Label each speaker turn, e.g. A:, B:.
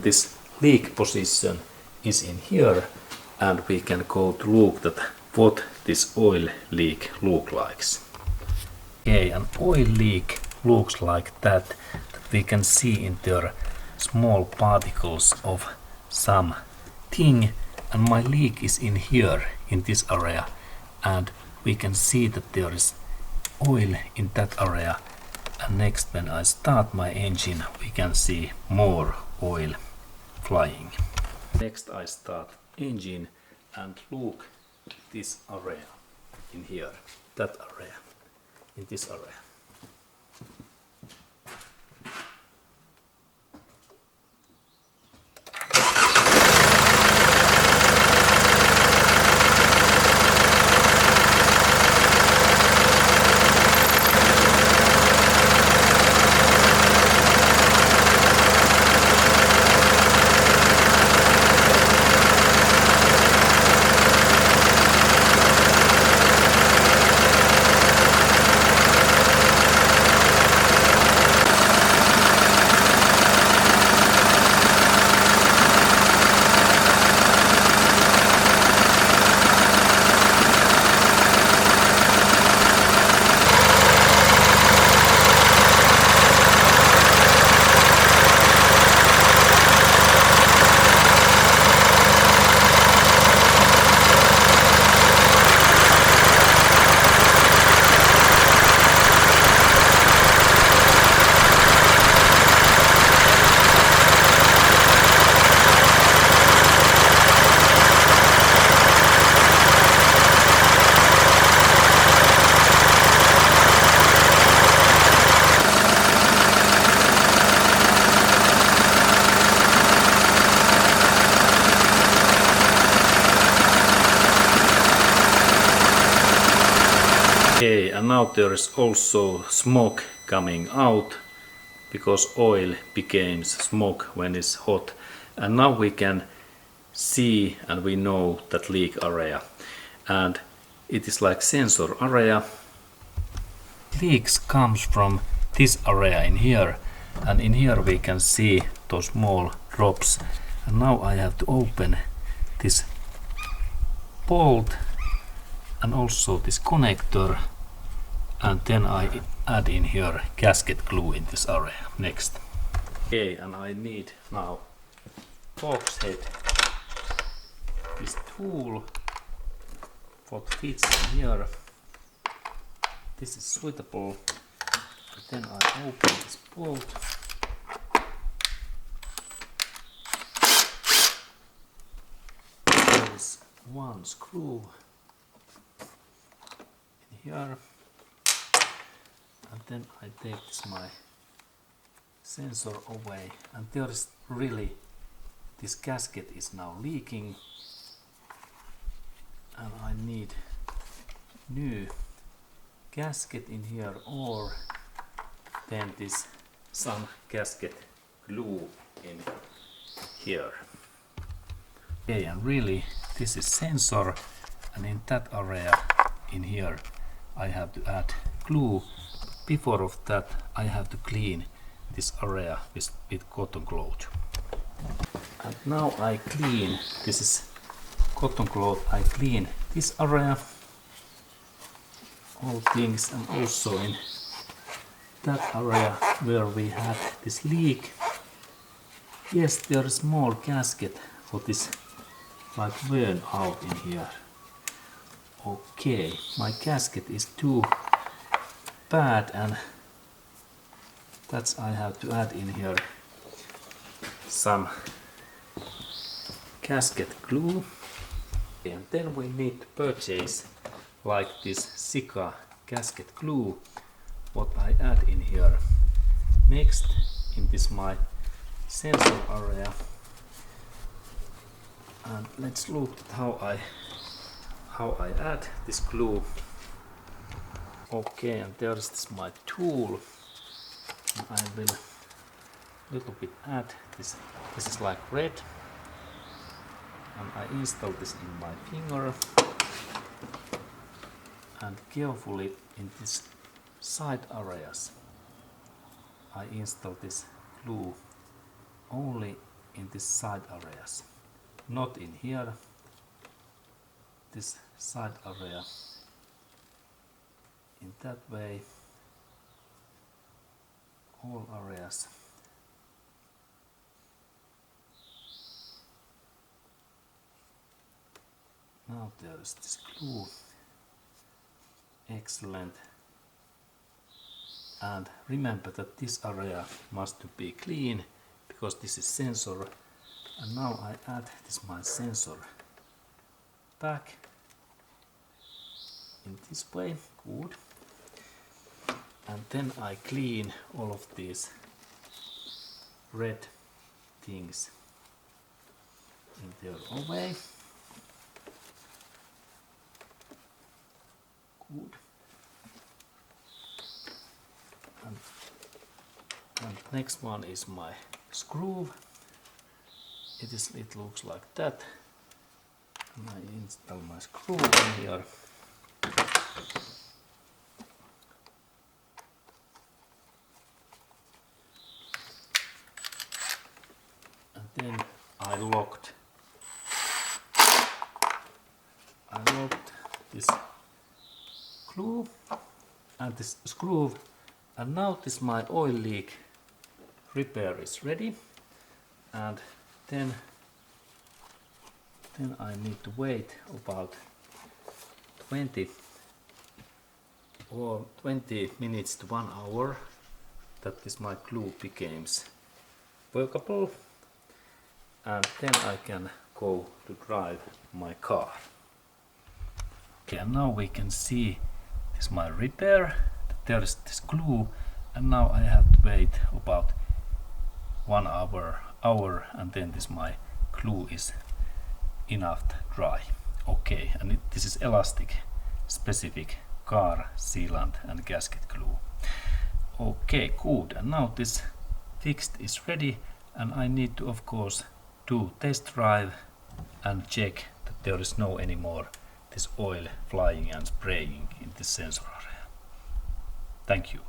A: This leak position is in here, and we can go to look at what this oil leak looks like. Okay, an oil leak looks like that we can see in there small particles of something, and my leak is in here in this area, and we can see that there is oil in that area, and next when I start my engine we can see more oil flying. Next I start engine and look this area in here, that area, in this area. Okay, and now there is also smoke coming out because oil becomes smoke when it's hot, and now we can see and we know that leak area, and it is like sensor area. Leaks comes from this area in here, and in here we can see those small drops, and now I have to open this bolt and also this connector, and then I add in here gasket glue in this area next. Okay, and I need now box head, this tool what fits in here. This is suitable. Then I open this bolt. There is one screw in here, and then I take my sensor away, and there is really, this gasket is now leaking, and I need new gasket in here, or then this some gasket glue in here. Okay, and really this is sensor, and in that area in here I have to add glue. Before of that I have to clean this area with cotton cloth. And now I clean, this is cotton cloth, I clean this area, all things, and also in that area where we had this leak. Yes, there is small gasket what is like worn out in here. Okay, my gasket is too bad, and that's I have to add in here some gasket glue, and then we need to purchase like this Sika gasket glue what I add in here. Next, in this my sensor area, and let's look at how I add this glue. Okay, and there's this my tool, and I will little bit add this. This is like red, and I install this in my finger, and carefully in this side areas, I install this glue only in this side areas, not in here, this side area, in that way, all areas. Now there is this glue, excellent. And remember that this area must be clean because this is sensor. And now I add this my sensor back in this way, good. And then I clean all of these red things in their own way. Good. And next one is my screw. It looks like that. And I install my screw in here. And then I locked this glue and this screw. And now this my oil leak repair is ready, and then I need to wait about 20 minutes to 1 hour that this my glue becomes workable, and then I can go to drive my car. Okay, and now we can see this my repair. There is this glue, and now I have to wait about 1 hour, and then this my glue is enough dry. Okay, and this is elastic specific car sealant and gasket glue. Okay, good. And now this fixed is ready, and I need to of course do test drive and check that there is no anymore this oil flying and spraying in this sensor area. Thank you.